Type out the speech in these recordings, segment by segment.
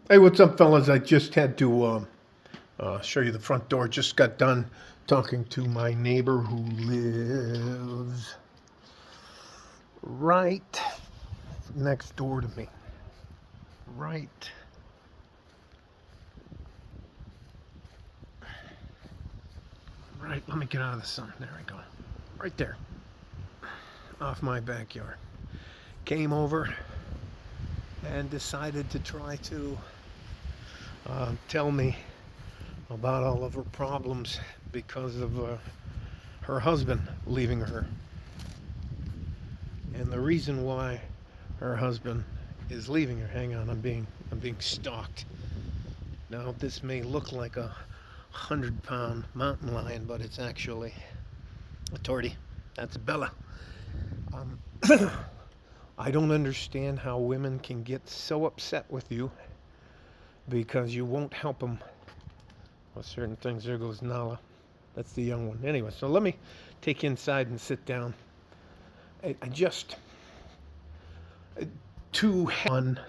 Hey, what's up, fellas? I just had to show you the front door. Just got done talking to my neighbor who lives right next door to me. Right, right. Let me get out of the sun. There we go. Right there, off my backyard. Came over and decided to try to tell me about all of her problems because of her husband leaving her. And the reason why her husband is leaving her. Hang on, I'm being stalked. Now this may look like a 100-pound mountain lion, but it's actually a tortie. That's Bella. Um, I don't understand how women can get so upset with you because you won't help them with certain things. There goes Nala. That's the young one. Anyway, so let me take you inside and sit down. I just to one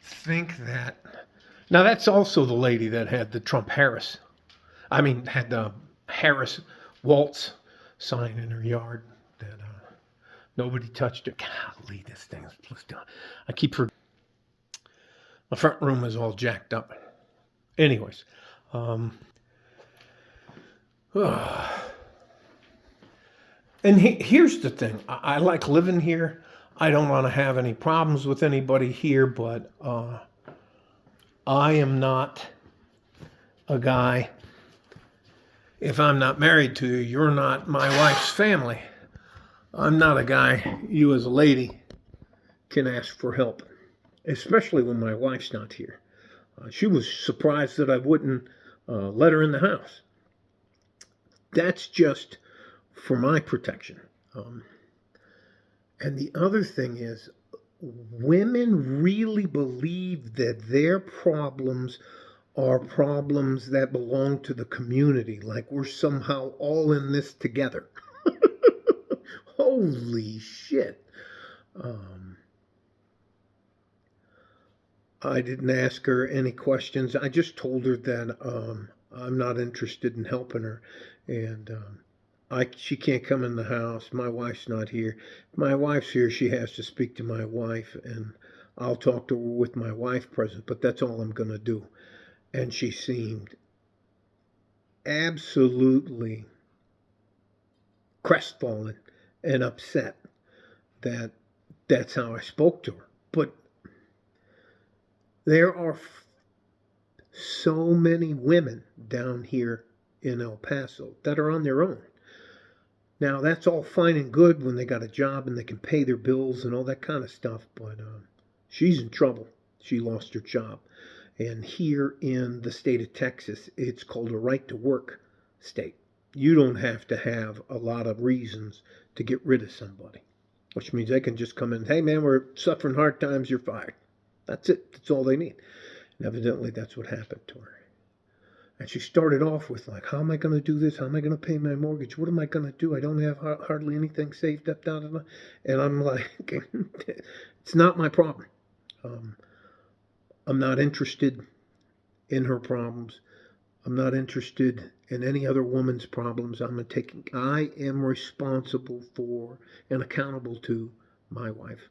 think that now that's also the lady that had the Trump Harris. I mean, had the Harris Waltz sign in her yard that nobody touched it. Golly, this thing is just done. I keep forgetting. My front room is all jacked up. Anyways, um, and here's the thing. I like living here. I don't want to have any problems with anybody here, but I am not a guy. If I'm not married to you, you're not my wife's family. I'm not a guy you as a lady can ask for help, especially when my wife's not here. She was surprised that I wouldn't let her in the house. That's just for my protection. And the other thing is, women really believe that their problems are problems that belong to the community, like we're somehow all in this together. Holy shit. Um, I didn't ask her any questions. I just told her that I'm not interested in helping her, and she can't come in the house. My wife's not here. If my wife's here, she has to speak to my wife, and I'll talk to her with my wife present. But that's all I'm gonna do. And she seemed absolutely crestfallen and upset that that's how I spoke to her. But there are so many women down here in El Paso that are on their own. Now, that's all fine and good when they got a job and they can pay their bills and all that kind of stuff, but she's in trouble. She lost her job. And here in the state of Texas, it's called a right to work state. You don't have to have a lot of reasons to get rid of somebody, which means they can just come in, hey man, we're suffering hard times, you're fired. That's it. That's all they need. And evidently, that's what happened to her. And she started off with like, how am I going to do this? How am I going to pay my mortgage? What am I going to do? I don't have hardly anything saved up. Da, da, da. And I'm like, it's not my problem. Um, I'm not interested in her problems. I'm not interested in any other woman's problems. I am responsible for and accountable to my wife.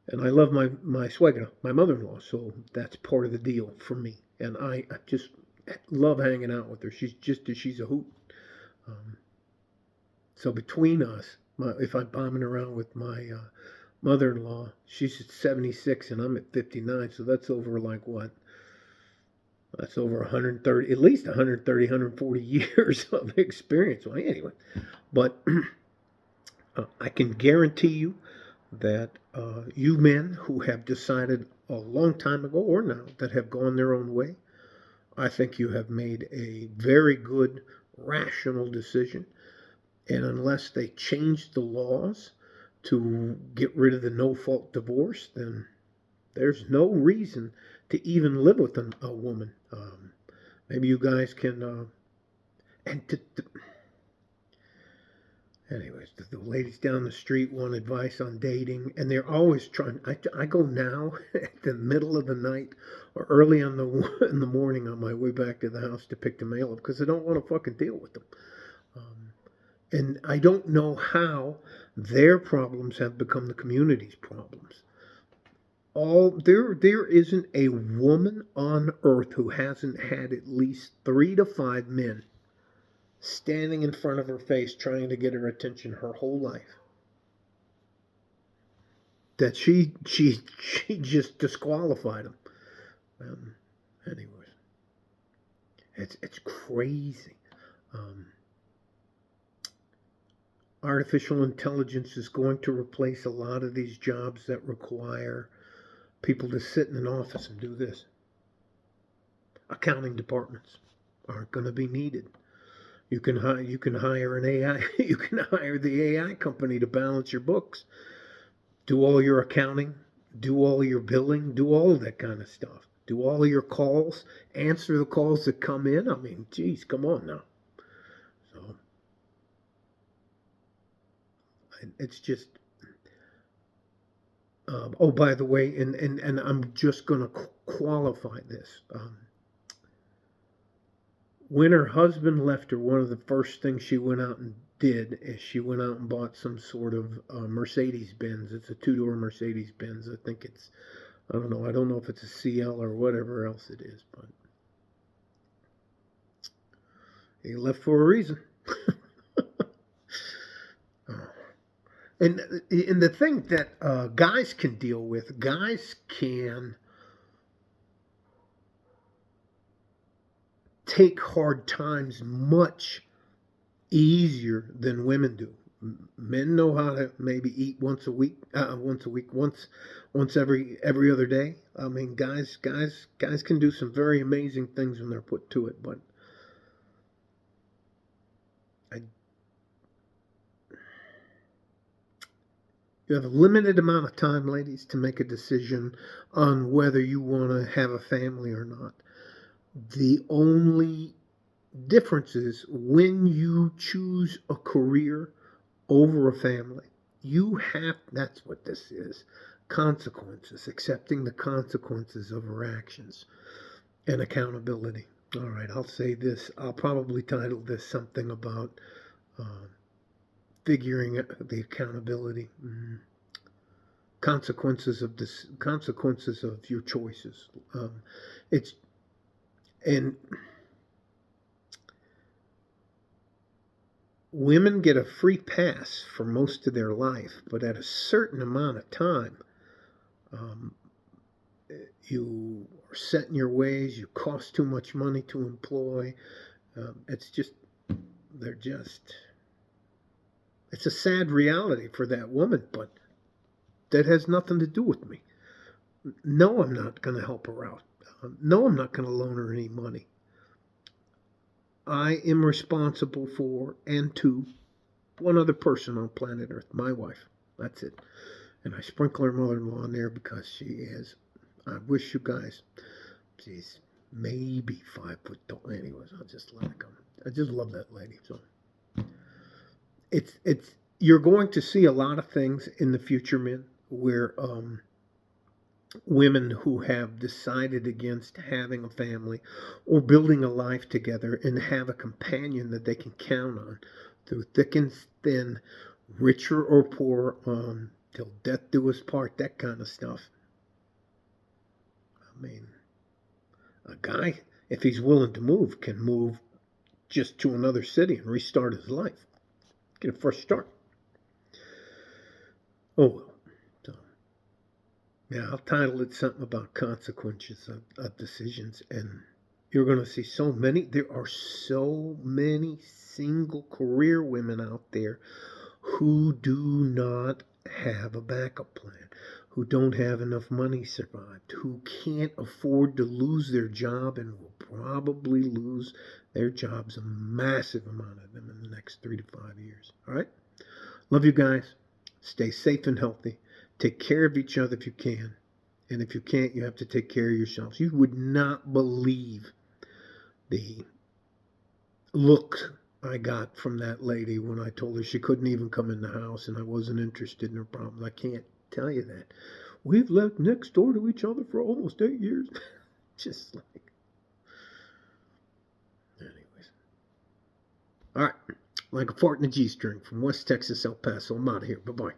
And I love my suegra, my mother-in-law, so that's part of the deal for me. And I just love hanging out with her. She's a hoot. Um, so between us, if I'm bombing around with my mother-in-law, she's at 76 and I'm at 59, so that's over like what? That's over 130, at least 130, 140 years of experience. Well, anyway, but I can guarantee you that you men who have decided a long time ago or now that have gone their own way, I think you have made a very good, rational decision. And unless they change the laws to get rid of the no fault divorce, then there's no reason to even live with a woman. Maybe you guys can. And Anyways, the ladies down the street want advice on dating, and they're always trying. I go now at the middle of the night or early on in the morning on my way back to the house to pick the mail up because I don't want to fucking deal with them. Um, and I don't know how their problems have become the community's problems. There isn't a woman on earth who hasn't had at least 3 to 5 men standing in front of her face trying to get her attention her whole life. That she just disqualified him. Um, anyways, it's crazy. Um, Artificial intelligence is going to replace a lot of these jobs that require people to sit in an office and do this. Accounting departments aren't going to be needed. You can hire an AI. You can hire the AI company to balance your books, do all your accounting, do all your billing, do all of that kind of stuff. Do all of your calls, answer the calls that come in. I mean, geez, come on now. So it's just. Oh, by the way, and I'm just going to qualify this. When her husband left her, one of the first things she went out and did is she went out and bought some sort of Mercedes Benz. It's a two-door Mercedes Benz. I think it's, I don't know. I don't know if it's a CL or whatever else it is, but he left for a reason. And the thing that guys can deal with, guys can take hard times much easier than women do. Men know how to maybe eat once a week, once every other day. I mean, guys can do some very amazing things when they're put to it. But you have a limited amount of time, ladies, to make a decision on whether you want to have a family or not. The only difference is when you choose a career over a family, that's what this is. Consequences, accepting the consequences of our actions, and accountability. All right, I'll say this. I'll probably title this something about figuring the accountability. Consequences of your choices. It's and women get a free pass for most of their life, but at a certain amount of time, you are set in your ways. You cost too much money to employ. It's a sad reality for that woman, but that has nothing to do with me. No, I'm not going to help her out. No, I'm not going to loan her any money. I am responsible for and to one other person on planet Earth, my wife. That's it. And I sprinkle her mother-in-law in there because she is. I wish you guys. She's maybe 5 foot tall. Anyways, I'll just let it go. I just love that lady. So it's you're going to see a lot of things in the future, men, where women who have decided against having a family or building a life together and have a companion that they can count on through thick and thin, richer or poor, till death do us part, that kind of stuff. I mean, a guy, if he's willing to move, can move just to another city and restart his life. Get a fresh start. Oh well. So, yeah, I'll title it something about consequences of decisions, and you're going to see there are so many single career women out there who do not have a backup plan, who don't have enough money survived, who can't afford to lose their job and will probably lose their jobs, a massive amount of them, in the next 3 to 5 years. All right? Love you guys. Stay safe and healthy. Take care of each other if you can. And if you can't, you have to take care of yourselves. You would not believe the look I got from that lady when I told her she couldn't even come in the house and I wasn't interested in her problems. I can't tell you that. We've lived next door to each other for almost 8 years. Just like, anyways. All right. Like a fart in a G string from West Texas, El Paso. I'm out of here. Bye bye.